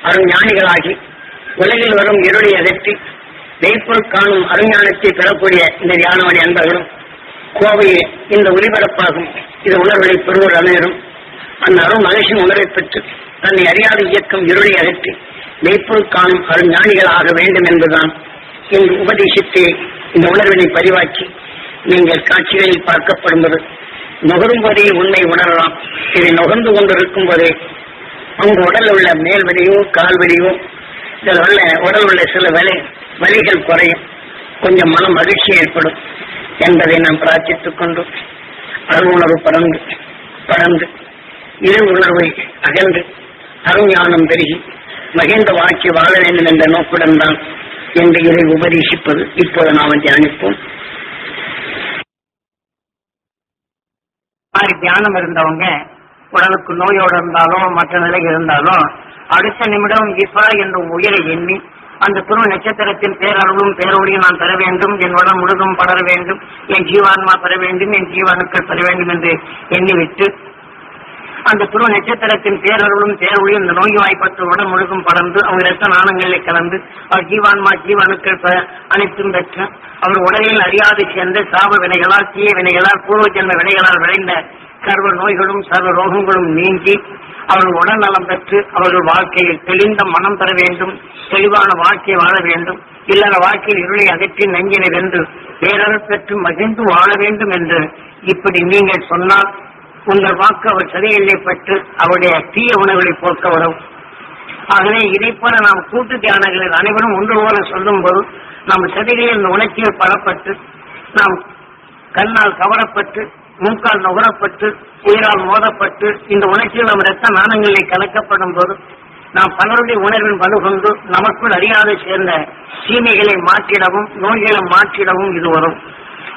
அருஞானிகளாகி உலகில் வரும் இருளை அகற்றி மெய்ப்பொருள் காணும் அருஞானத்தை பெறக்கூடிய இந்த தியானவழி அன்பர்களும் கோவையில் இந்த ஒளிபரப்பாகும் இது உணர்வுகளை பெறுவோர் அனைவரும் அந்த அருள் மகிழ்ச்சியின் உணர்வை பெற்று தன்னை அறியாத இயக்கம் இருளை அகற்றி மெய்ப்பொருள் காணும் அருஞானிகளாக வேண்டும் என்பதுதான் இந்த உபதேசத்தை இந்த உணர்வினை பதிவாக்கி நீங்கள் காட்சிகளில் பார்க்கப்படும்போது நுகரும் போதே உண்மை உணரலாம். இதை நுகர்ந்து கொண்டிருக்கும் போதே உங்க உடல் உள்ள மேல் வலியோ கால் வலியோ இதில் உள்ள உடல் உள்ள சில வலிகள் குறையும், கொஞ்சம் மன மகிழ்ச்சி ஏற்படும் என்பதை நாம் பிரார்த்தித்துக் கொண்டு அருணர்வு பறந்து இரு உணர்வை அகன்று அருஞானம் பெருகி மகிழ்ந்த வாழ்க்கை வாழ வேண்டும் என்ற நோக்குடன் தான் என்று இதை உபதேசிப்பது. இப்போது நாம் தியானிப்போம். தியானம் இருந்தவங்க உடலுக்கு நோயோடு இருந்தாலும் மற்ற நிலை இருந்தாலும் அடுத்த நிமிடம் இப்ப என்ற உயிரை எண்ணி அந்த துருவ நட்சத்திரத்தின் பேரருளும் பேரொழியும் நான் பெற வேண்டும், என் உடல் முழுதும் படர வேண்டும், என் ஜீவான்மா பெற வேண்டும், என் ஜீவானுக்கள் பெற வேண்டும் என்று எண்ணிவிட்டு அந்த துருவ நட்சத்திரத்தின் பேரருளும் பேரொழியும் இந்த நோய் வாய்ப்பற்ற உடல் முழுக்கும் பறந்து அவங்க ரத்த நாணங்களில் கலந்து அவர் ஜீவான்மா ஜீவாணுக்கள் அனைத்தும் பெற்று அவர் உடலில் அறியாது சேர்ந்த சாப வினைகளால் தீய வினைகளால் பூர்வ ஜென்ம வினைகளால் விளைந்த சர்வ நோய்களும் சர்வ ரோகங்களும் நீங்கி அவர்கள் உடல் நலம் பெற்று அவர்கள் வாழ்க்கையில் தெளிந்த மனம் பெற வேண்டும், தெளிவான வாழ்க்கையை வாழ வேண்டும், இல்லற வாழ்க்கையில் இருளை அகற்றி நஞ்சினை வென்று பேரருள் பெற்று மகிழ்ந்து வாழ வேண்டும் என்று இப்படி நீங்கள் சொன்னால் உங்கள் வாக்கு அவர் சதையில்லை பெற்று அவருடைய தீய உணவுகளை போக்க வரும். ஆகவே இதை போல நாம் கூட்டு தியானங்களில் அனைவரும் ஒன்று போல சொல்லும் போது நம் சதைகளில் இந்த உணர்ச்சியில் பலப்பட்டு நாம் கண்ணால் கவரப்பட்டு மூக்கால் நுகரப்பட்டு உயிரால் மோதப்பட்டு இந்த உணர்ச்சியில் நம் இரத்த நாணங்களில் கலக்கப்படும் போது நாம் பலருடைய உணர்வின் வலுகொண்டு நமக்குள் அறியாத சேர்ந்த தீமைகளை மாற்றிடவும் நோய்களை மாற்றிடவும் இது வரும்.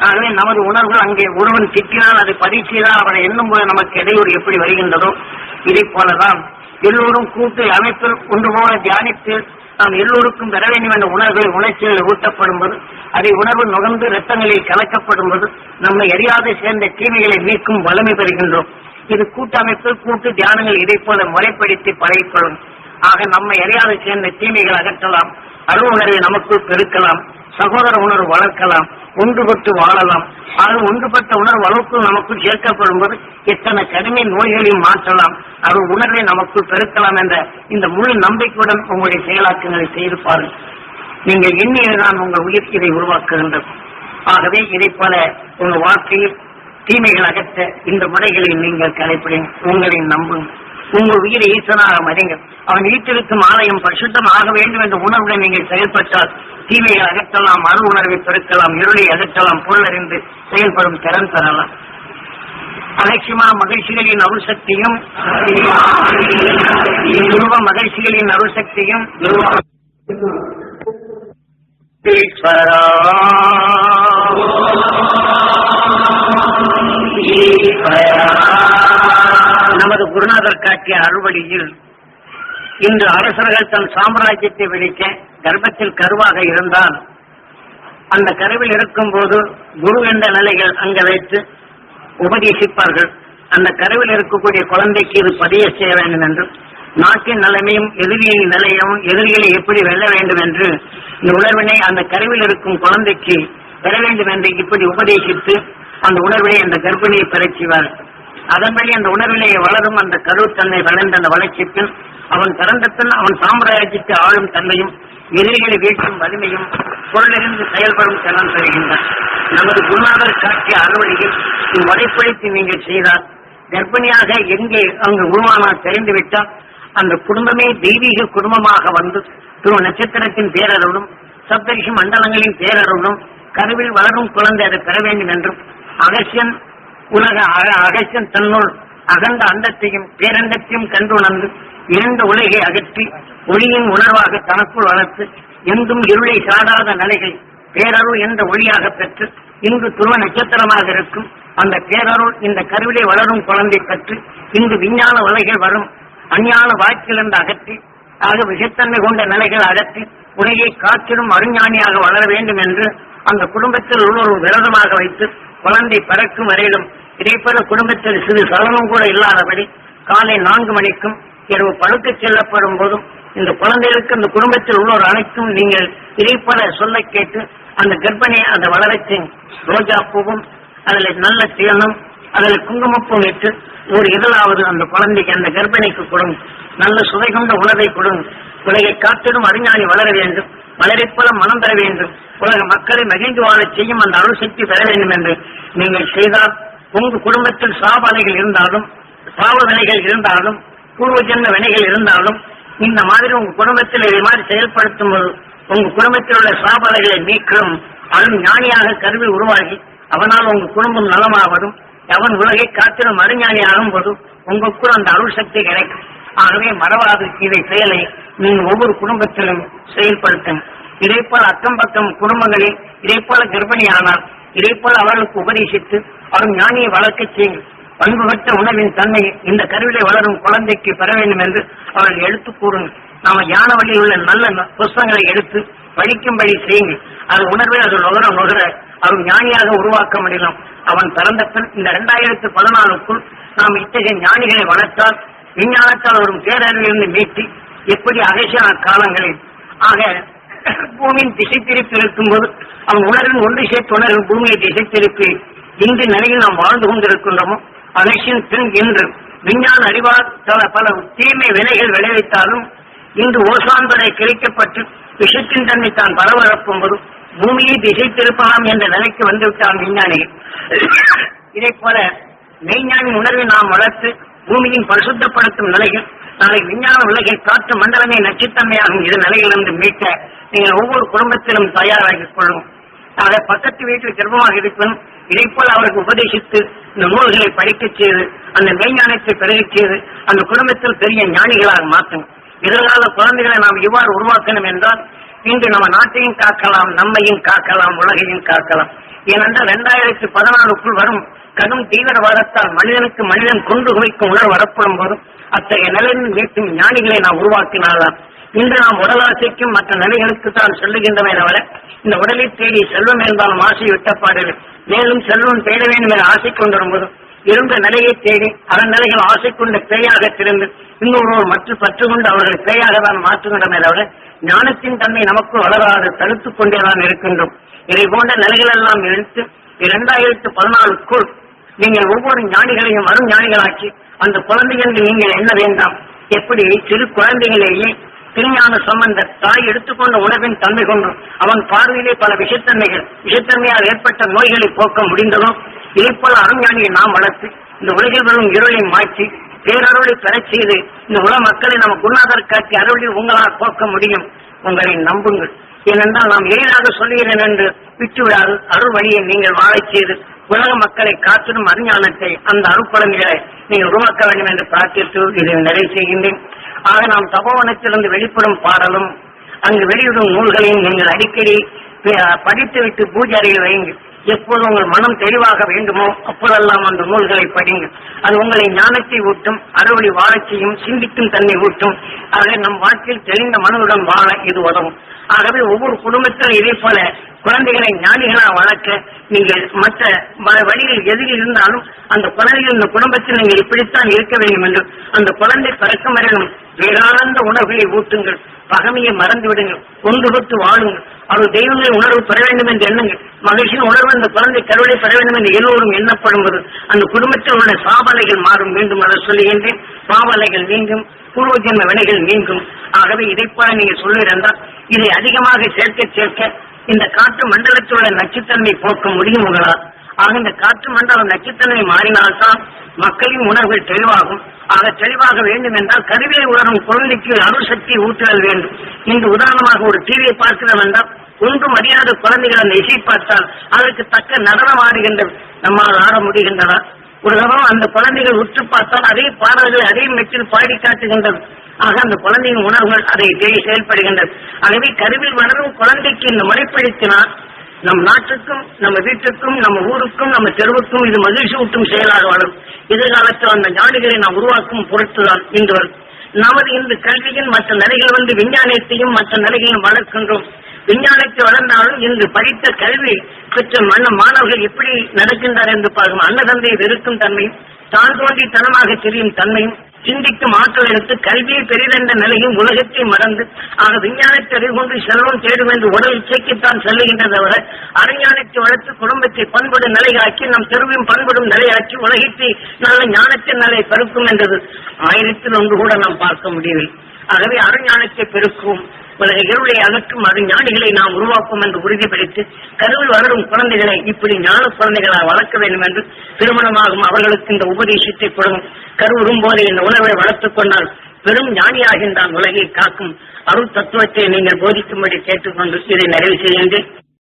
ஆகவே நமது உணர்வுகள் அங்கே ஒருவன் திட்டினால் அதை பரீட்சைதான் அவனை எண்ணும் போது நமக்கு இடையூறு எப்படி வருகின்றதோ இதை போலதான் எல்லோரும் கூட்டு அமைப்பில் ஒன்று போல தியானித்து நாம் எல்லோருக்கும் பெற வேண்டும் என்ற உணர்வுகள் உணர்ச்சிகள் ஊட்டப்படும் போது அதை உணர்வு நுகர்ந்து இரத்தங்களில் கலக்கப்படும் போது நம்மை அறியாத சேர்ந்த தீமைகளை நீக்கும் வலிமை பெறுகின்றோம். இது கூட்டமைப்பில் கூட்டு தியானங்கள் இதை போல முறைப்படுத்தி பழகிக்கொள்ளும். ஆக நம்மை அறியாத சேர்ந்த தீமைகள் அகற்றலாம், அருள் உணர்வை நமக்குள் பெருக்கலாம், சகோதர உணர்வு வளர்க்கலாம், ஒன்றுபட்டு வாழலாம். ஆக ஒன்றுபட்ட உணர்வு வளர்ப்பு நமக்குள் சேர்க்கப்படும் போது எத்தனை கடுமை நோய்களையும் மாற்றலாம், அவர் உணர்வை நமக்குள் பெருக்கலாம் என்ற இந்த முழு நம்பிக்கையுடன் உங்களுடைய செயலாக்கங்களை செய்து பாருங்கள். நீங்கள் எண்ணியதுதான் உங்கள் உயிர் இதை உருவாக்குகின்றது. ஆகவே இதை போல உங்கள் வாழ்க்கையில் தீமைகள் அகற்ற இந்த முறைகளை நீங்கள் கடைபிடிங்க. உங்களை நம்புங்க. உங்கள் உயிரை ஈசனாக மதிங்கள். அவன் ஈட்டிருக்கும் ஆலயம் பரிசுத்தம் ஆக வேண்டும் என்ற உணர்வுடன் நீங்கள் செயல்பட்டால் தீமையை அகற்றலாம், அருள் உணர்வை பெருக்கலாம், இருளை அகற்றலாம், பொருளறிந்து செயல்படும் திறன் பெறலாம். அலட்சியமா மகிழ்ச்சிகளின் அருள் சக்தியும் துருவ மகிழ்ச்சிகளின் அருள் சக்தியும் நமது குருநாதர் காட்டிய அறுவழியில் இன்று அரசர்கள் தன் சாம்ராஜ்யத்தை விழிக்க கர்ப்பத்தில் கருவாக இருந்தால் அந்த கருவில் இருக்கும் போது குரு என்ற நிலைகள் அங்க வைத்து உபதேசிப்பார்கள். அந்த கருவில் இருக்கக்கூடிய குழந்தைக்கு இது பதிய செய்ய வேண்டும் என்றும் நாட்டின் நிலைமையும் எதிரியின் நிலையும் எதிரிகளை எப்படி வெல்ல வேண்டும் என்று இந்த உணர்வினை அந்த கருவில் இருக்கும் குழந்தைக்கு பெற வேண்டும் என்று இப்படி உபதேசித்து அந்த உணர்வினை அந்த கர்ப்பிணியை பெறச் செய்வார். அதன்படி அந்த உணர்விலேயே வளரும் அந்த கரு தன்னை வளர்ந்த அந்த வளர்ச்சிப்பின் அவன் பிறந்தப்பின் அவன் சாம்ராஜ்யத்தை ஆளும் தன்மையும் எதிரிகளை வீழ்த்தும் வலிமையும் பொருளிருந்து செயல்படும் திறன் பெறுகின்றான். நமது குருநாதர் காட்டிய அறுவடையில் இவ்வடைப்படுத்தி நீங்கள் செய்தால் கர்ப்பிணியாக எங்கே அங்கு உருவானால் தெரிந்துவிட்டால் அந்த குடும்பமே தெய்வீக குடும்பமாக வந்து துருவ நட்சத்திரத்தின் பேரருளும் சப்தரிஷி மண்டலங்களின் பேரருளும் கருவில் வளரும் குழந்தை அதை பெற வேண்டும் என்றும் அகசியன் அகசியன் தன்னுள் அகண்ட அண்டத்தையும் பேரண்டத்தையும் கண்டுணர்ந்து இரண்டு உலகை அகற்றி ஒளியின் உணர்வாக தனக்குள் வளர்த்து எங்கும் இருளை சாடாத நிலைகள் பேரருள் என்ற ஒளியாக பெற்று இங்கு துருவ நட்சத்திரமாக இருக்கும் அந்த பேரருள் இந்த கருவிலே வளரும் குழந்தை பெற்று இங்கு விஞ்ஞான உலகில் வரும் அஞ்ஞான வாக்கிலிருந்து அகற்றி ஆக விஷத்தன்மை கொண்ட நிலைகள் அகற்றி உலகை காற்றிலும் அருஞானியாக வளர வேண்டும் என்று அந்த குடும்பத்தில் ஒரு விரதமாக வைத்து குழந்தை பிறக்கும் வரையிலும் இதைப்போல குடும்பத்தில் சிறு சலனம் கூட இல்லாதபடி காலை 4 மணிக்கும் இரவு படுக்க செல்லப்படும் போதும் இந்த குழந்தைகளுக்கு இந்த குடும்பத்தில் உள்ளோர் அனைத்தும் நீங்கள் இதைப்போல சொல்ல கேட்டு அந்த கர்ப்பிணியை அந்த வளரச்சி ரோஜா பூவும் அதில் நல்ல தேனும் அதில் குங்குமப்பூம் இட்டு ஒரு இதழாவது அந்த குழந்தைக்கு அந்த கர்ப்பிணிக்கு கொடுங்க. நல்ல சுவை கொண்ட உணவை கொடுங்க. உலகை காத்திடும் அறிஞானி வளர வேண்டும், வளரைப்போல மனம் பெற வேண்டும், உலக மக்களை மகிழ்ந்து வாழச் செய்யும் அந்த அருள் சக்தி பெற வேண்டும் என்று நீங்கள் செய்தால் உங்கள் குடும்பத்தில் சாப அலைகள் இருந்தாலும் பாவ வினைகள் இருந்தாலும் பூர்வ ஜென்ம வினைகள் இருந்தாலும் இந்த மாதிரி உங்க குடும்பத்தில் இதை மாதிரி செயல்படுத்தும் போது உங்க குடும்பத்தில் உள்ள சாப அலைகளை நீக்கும் அருள் ஞானியாக கருவி உருவாகி அவனால் உங்க குடும்பம் நலமாவதும் அவன் உலகை காத்திடும் அறிஞானி ஆகும் போது உங்களுக்குள் அந்த அருள் சக்தி கிடைக்கும். ஆகவே மறவாது இதை செயலை நீங்கள் ஒவ்வொரு குடும்பத்திலும் செயல்படுத்தும். இதே போல அக்கம் பக்கம் குடும்பங்களில் இதே போல கர்ப்பிணியானால் இதே போல அவர்களுக்கு உபதேசித்து அவரும் ஞானியை வளர்க்க செய்யுங்கள். பண்பு பெற்ற உணவின் தன்மை இந்த கருவிலை வளரும் குழந்தைக்கு பெற வேண்டும் என்று அவர்கள் எடுத்து கூறுங்கள். நாம ஞான வழியில் உள்ள நல்ல புஸ்தகங்களை எடுத்து படிக்கும்படி செய்யுங்கள். அது உணர்வை அது நுகர அவர் ஞானியாக உருவாக்க முடியலாம். அவன் பிறந்த பின் இந்த 2014க்குள் நாம் இத்தகைய ஞானிகளை வளர்த்தால் விஞ்ஞானத்தால் வரும் பேரறிவிலிருந்து மீட்டு எப்படி அகேஷான காலங்களில் ஆக பூமியின் திசை திருப்பி இருக்கும்போது அவன் உணர்வின் ஒன்று சேர்த்து உணர்வின் பூமியை திசை திருப்பி இன்று நிலையில் நாம் வாழ்ந்து கொண்டிருக்கின்றோமோ அகேஷின் பின் என்று விஞ்ஞான அறிவால் பல தீமை வினைகள் விளைவித்தாலும் இன்று ஓசான்படை கிழிக்கப்பட்டு விஷத்தின் தன்மை தான் பரவரப்பும் போது பூமியை திசை திருப்பலாம் என்ற நிலைக்கு வந்துவிட்டான் விஞ்ஞானிகள். இதை போல மெய்ஞானி உணர்வை நாம் வளர்த்து பூமியின் பரிசுத்தப்படுத்தும் நிலையில் நாளை விஞ்ஞான உலகை காற்று மண்டலமே நச்சுத்தன்மையாகும் இது நிலையிலிருந்து மீட்க நீங்கள் ஒவ்வொரு குடும்பத்திலும் தயாராகிக் கொள்ளும். ஆக பக்கத்து வீட்டில் கர்ப்பமாக இருப்பினும் இதை போல அவருக்கு உபதேசித்து இந்த நூல்களை படிக்கச் செய்து அந்த மெய்ஞானத்தை பெருகச் செய்து அந்த குடும்பத்தில் பெரிய ஞானிகளாக மாற்றும். எதிர்கால குழந்தைகளை நாம் இவ்வாறு உருவாக்கணும் என்றால் இன்று நம்ம நாட்டையும் காக்கலாம், நம்மையும் காக்கலாம், உலகையும் காக்கலாம். ஏனென்றால் 2014க்குள் வரும் கடும் தீவிரவாதத்தால் மனிதனுக்கு மனிதன் கொண்டு குவிக்கும் உணர்வு வரப்படும் போதும் அத்தகைய நிலையில் வீட்டும் ஞானிகளை நாம் உருவாக்கினால்தான் இன்று நாம் உடலாசைக்கும் மற்ற நிலைகளுக்கு தான் செல்லுகின்றமே தவிர இந்த உடலை தேடி செல்வம் என்பாலும் ஆசை விட்டப்பாடுகள் மேலும் செல்வம் தேட வேண்டும் என ஆசை கொண்டிரும்போதும் இருந்த நிலையை தேடி அதன் நிலைகள் ஆசை கொண்ட பேயாக திறந்து இன்னொருவர் மற்ற பற்று கொண்டு அவர்களை பேயாக தான் மாற்றுகின்றமே தவிர ஞானத்தின் தன்மை நமக்கு வளராது தடுத்துக் கொண்டேதான் இருக்கின்றோம். இதை போன்ற நிலைகள் எல்லாம் எடுத்து 2014க்குள் நீங்கள் ஒவ்வொரு ஞானிகளையும் வரும் ஞானிகளாக்கி அந்த குழந்தைகள் நீங்கள் என்ன வேண்டாம் எப்படி சிறு குழந்தைகளையே திருஞான சம்பந்தர் தாய் எடுத்துக்கொண்ட உணவின் தன்மை கொண்டும் அவன் பார்வையிலே பல விஷத்தன்மையால் ஏற்பட்ட நோய்களை போக்க முடிந்ததோ இதே போல அருஞானியை நாம் வளர்த்து இந்த உலகில் வரும் இருளை மாற்றி பேரருளை பெறச் செய்து இந்த உலக மக்களை நம்ம குருநாதர் காட்டி அருளில் உங்களால் போக்க முடியும். உங்களை நம்புங்கள். ஏனென்றால் நாம் எளிதாக சொல்லுகிறேன் என்று விட்டுவிடாது அருள் வழியை நீங்கள் வாழச் செய்து உலக மக்களை காத்திடும் அறிஞானத்தை அந்த அருட்குழந்தைகளை நீங்கள் உருவாக்க வேண்டும் என்று பிரார்த்தித்து இதை நிறைவு செய்கின்றேன். ஆக நாம் தபோவனத்திலிருந்து வெளிப்படும் பாடலும் அங்கு வெளியிடும் நூல்களையும் நீங்கள் அடிக்கடி படித்துவிட்டு பூஜை அறையில் வையுங்கள். எப்போது உங்கள் மனம் தெளிவாக வேண்டுமோ அப்போதெல்லாம் அந்த நூல்களை படிங்கள். அது உங்களை ஞானத்தை ஊட்டும், அறுவடை வாழச் செய்யும், சிந்திக்கும் தன்மை ஊட்டும். ஆக நம் வாழ்க்கையில் தெளிந்த மனதுடன் வாழ இது உதவும். ஆகவே ஒவ்வொரு குடும்பத்திலும் இதே போல குழந்தைகளை ஞானிகளாக வளர்க்க நீங்கள் மற்ற வழியில் எதில் இருந்தாலும் அந்த குழந்தைகள் இந்த குடும்பத்தில் நீங்கள் இப்படித்தான் இருக்க வேண்டும் என்று அந்த குழந்தை பறக்கும் வரையிலும் வேறாழ்ந்த உணர்வுகளை ஊட்டுங்கள். பகமையை மறந்து விடுங்கள், ஒன்று கொடுத்து வாழுங்கள். அவர் தெய்வங்களை உணர்வு பெற வேண்டும் என்று எண்ணுங்கள். மகிழ்ச்சியின் உணர்வு அந்த குழந்தை கருவலை பெற வேண்டும் என்று எல்லோரும் எண்ணப்படும்போது அந்த குடும்பத்தில் உள்ள சாபலைகள் மாறும். மீண்டும் அதை சொல்லுகின்றேன், சாபலைகள் நீங்கும், பூர்வ ஜென்ம வினைகள் நீங்கும். ஆகவே இதை போல நீங்க சொல்லியிருந்தால் இதை அதிகமாக சேர்க்க இந்த காற்று மண்டலத்தில் உள்ள நச்சுத்தன்மை போக்க முடியும் உங்களால். ஆக இந்த காற்று மண்டலம் நச்சுத்தன்மை மாறினால்தான் மக்களின் உணர்வுகள் தெளிவாகும். ஆக தெளிவாக வேண்டும் என்றால் கருவியை உணரும் குழந்தைக்கு அருள் சக்தி ஊற்றுதல் வேண்டும். இன்று உதாரணமாக ஒரு டிவியை பார்க்கிறோம் என்றால் ஒன்றும் அறியாத குழந்தைகள் அந்த இசை பார்த்தால் அதற்கு தக்க நடனம் ஆடுகின்ற நம்மால் ஆட முடிகின்றன. ஒரு தரம் அந்த குழந்தைகள் உற்று பார்த்தால் அதே பாடல்களை அதே மெச்சில் பாடி காட்டுகின்றது. ஆக அந்த குழந்தையின் உணர்வுகள் அதை செயல்படுகின்றது. ஆகவே கருவில் வளரும் குழந்தைக்கு இந்த முறைப்படுத்தினால் நம் நாட்டுக்கும் நம்ம வீட்டுக்கும் நம்ம ஊருக்கும் நம்ம தெருவுக்கும் இது மகிழ்ச்சி ஊட்டும் செயலாக வளரும். எதிர்காலத்தில் அந்த ஞானிகளை நாம் உருவாக்கும் பொருட்டுதான் இன்று நமது இந்த கல்வியின் மற்ற நிலைகள் வந்து விஞ்ஞானத்தையும் மற்ற நிலைகளையும் வளர்க்கின்றோம். விஞ்ஞானத்தை வளர்ந்தாலும் இன்று படித்த கல்வி பெற்ற மாணவர்கள் எப்படி நடக்கின்றார் என்று பார்க்கும். அன்னதந்தையை வெறுக்கும் தன்மையும் தான் தோன்றித்தனமாக தெரியும் தன்மையும் சிந்திக்கும் ஆற்றல் எடுத்து கல்வியை பெரிதென்ற நிலையும் உலகத்தை மறந்து ஆக விஞ்ஞானத்தை அறிவுகொண்டு செல்வம் தேடும் என்று உடல் இச்சைக்குத்தான் செல்லுகின்றதவரை அறிஞானத்தை வளர்த்து குடும்பத்தை பண்படும் நிலையாக்கி நம் தெருவையும் பண்படும் நிலையாக்கி உலகத்தை நல்ல ஞானத்தின் நிலை பெருக்கும் என்றது 1000 ஒன்று கூட நாம் பார்க்க முடியவில்லை. ஆகவே அருஞானத்தை பெருக்கும் உலக இருளை அகற்றும் அருஞானிகளை நாம் உருவாக்கும் என்று உறுதிப்படுத்தி கருவில் வளரும் குழந்தைகளை இப்படி ஞான குழந்தைகளாக வளர்க்க வேண்டும் என்று திருமணமாகும் அவர்களுக்கு இந்த உபதேசத்தை கொடுக்கும். கருவுறும் போது இந்த உணர்வை வளர்த்துக் கொண்டால் பெரும் ஞானியாகின்றான். உலகை காக்கும் அருள் தத்துவத்தை நீங்கள் போதிக்கும்படி கேட்டுக்கொண்டு இதை நிறைவு செய்கின்றேன்.